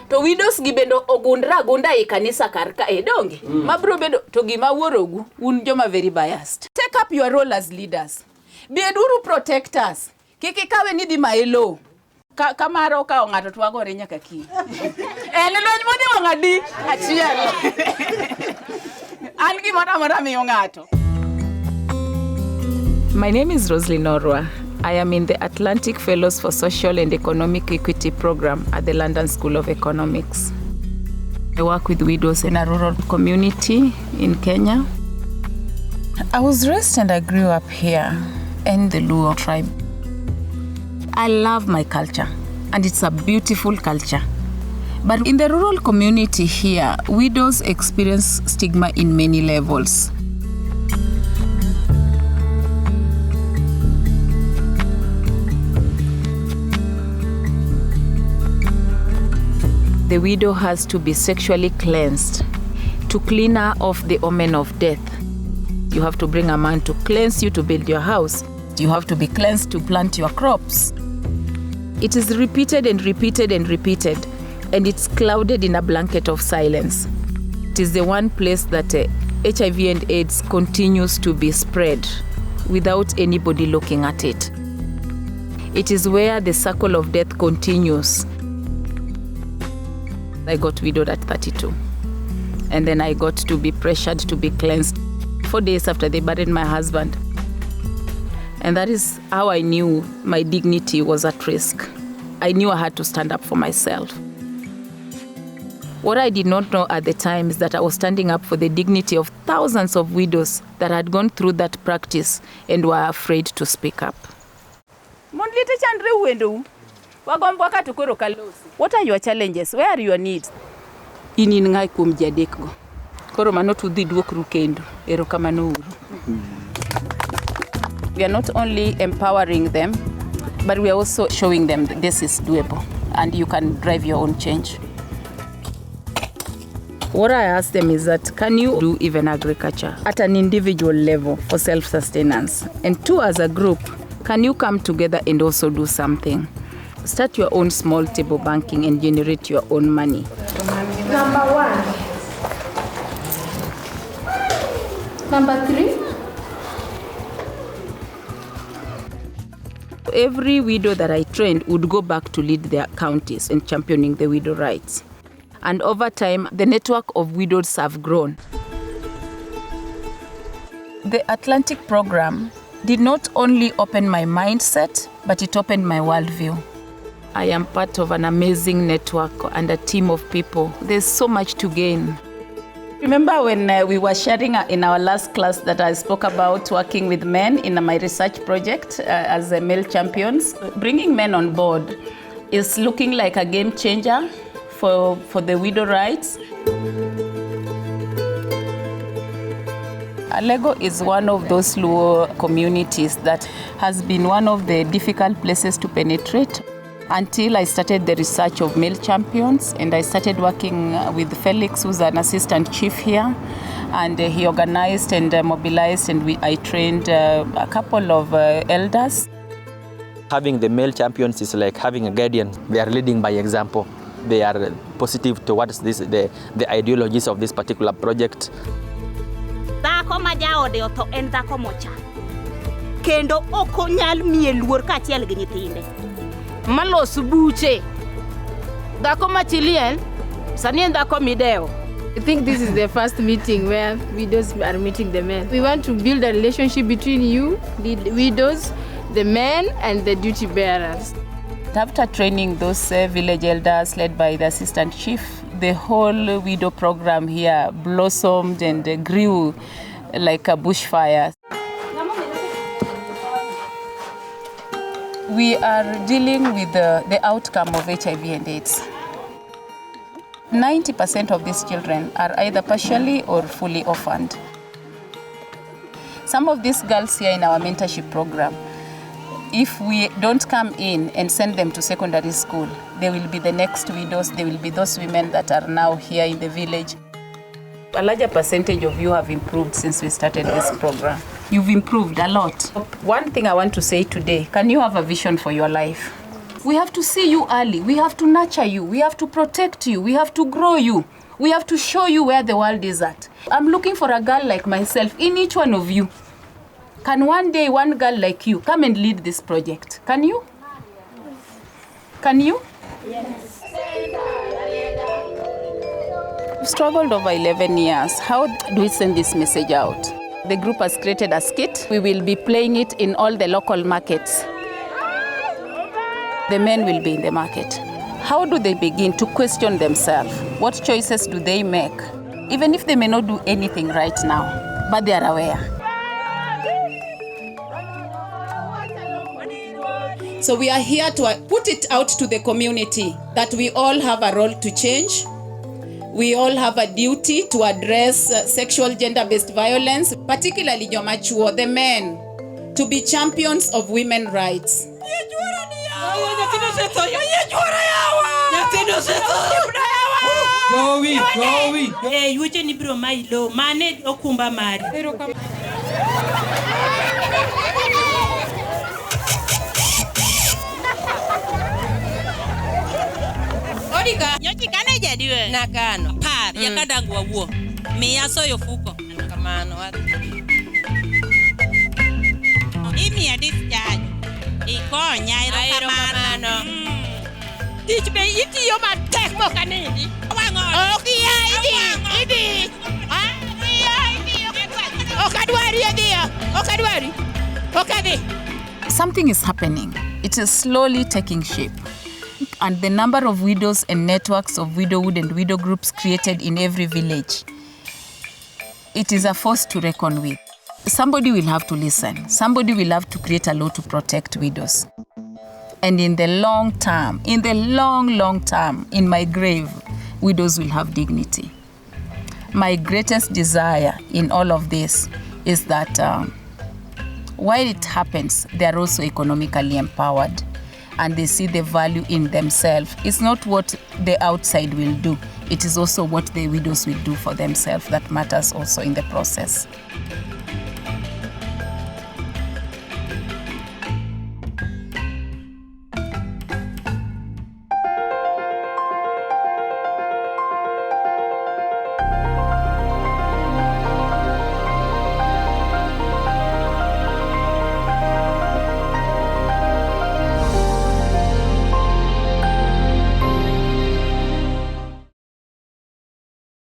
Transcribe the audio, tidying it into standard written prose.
To widows gibendo ogunda e kanisa karka e donge. Mabro bedo to gima wuorogu un joma very biased. Take up your role as leaders. Beduru protectors. Kiki kawe ni di maelo. Kamaro ka ng'ato twagore nyaka ki. Lelony modi ng'adi achiel. An gimoro mora miyo ng'ato. My name is Roseline Orwa. I am in the Atlantic Fellows for Social and Economic Equity program at the London School of Economics. I work with widows in a rural community in Kenya. I was raised and I grew up here in the Luo tribe. I love my culture, and it's a beautiful culture. But in the rural community here, widows experience stigma in many levels. The widow has to be sexually cleansed to clean her off the omen of death. You have to bring a man to cleanse you to build your house. You have to be cleansed to plant your crops. It is repeated and repeated and repeated, and it's clouded in a blanket of silence. It is the one place that HIV and AIDS continues to be spread without anybody looking at it. It is where the circle of death continues. I got widowed at 32, and then I got to be pressured to be cleansed 4 days after they buried my husband. And that is how I knew my dignity was at risk. I knew I had to stand up for myself. What I did not know at the time is that I was standing up for the dignity of thousands of widows that had gone through that practice and were afraid to speak up. What are your challenges? Where are your needs? Inin ngai kum jadekgo. Koro mano tudhi duokru kendo. Erokamano uru. We are not only empowering them, but we are also showing them that this is doable and you can drive your own change. What I ask them is that, can you do even agriculture at an individual level for self-sustenance? And two, as a group, can you come together and also do something? Start your own small table banking and generate your own money. Number 1. Number 3. Every widow that I trained would go back to lead their counties in championing the widow rights. And over time, the network of widows have grown. The Atlantic program did not only open my mindset, but it opened my worldview. I am part of an amazing network and a team of people. There's so much to gain. Remember when we were sharing in our last class that I spoke about working with men in my research project as male champions? Bringing men on board is looking like a game changer for the widow rights. Alego is one of those Luo communities that has been one of the difficult places to penetrate until I started the research of male champions, and I started working with Felix, who's an assistant chief here, and he organized and mobilized, and I trained a couple of elders. Having the male champions is like having a guardian. They are leading by example. They are positive towards the ideologies of this particular project. Dhako ma jaode otho en dhako mocha. Kendo ok onyal miye luor kaachiel gi nyithinde. Malos buche. Dhako machilien, sani en dhako mideo. I think this is the first meeting where widows are meeting the men. We want to build a relationship between you, the widows, the men, and the duty bearers. After training those village elders led by the assistant chief, the whole widow program here blossomed and grew like a bushfire. We are dealing with the outcome of HIV and AIDS. 90% of these children are either partially or fully orphaned. Some of these girls here in our mentorship program, if we don't come in and send them to secondary school, they will be the next widows, they will be those women that are now here in the village. A larger percentage of you have improved since we started this program. You've improved a lot. One thing I want to say today, can you have a vision for your life? We have to see you early. We have to nurture you. We have to protect you. We have to grow you. We have to show you where the world is at. I'm looking for a girl like myself in each one of you. Can one day one girl like you come and lead this project? Can you? Can you? Yes. We've struggled over 11 years. How do we send this message out? The group has created a skit. We will be playing it in all the local markets. The men will be in the market. How do they begin to question themselves? What choices do they make? Even if they may not do anything right now, but they are aware. So we are here to put it out to the community that we all have a role to change. We all have a duty to address sexual gender-based violence, particularly Jomachuo, the men, to be champions of women's rights. Nyochi kane jadiwe nakano par yakadangwa wuo miya soyo fuko kamano imiya discharge ikonya iro kamano tich be itiyo matek mokanindi okiya idi okadwari Something is happening. It is slowly taking shape. And the number of widows and networks of widowhood and widow groups created in every village, it is a force to reckon with. Somebody will have to listen. Somebody will have to create a law to protect widows. And in the long term, in the long term, in my grave, widows will have dignity. My greatest desire in all of this is that while it happens, they are also economically empowered. And they see the value in themselves. It's not what the outside will do. It is also what the widows will do for themselves that matters also in the process.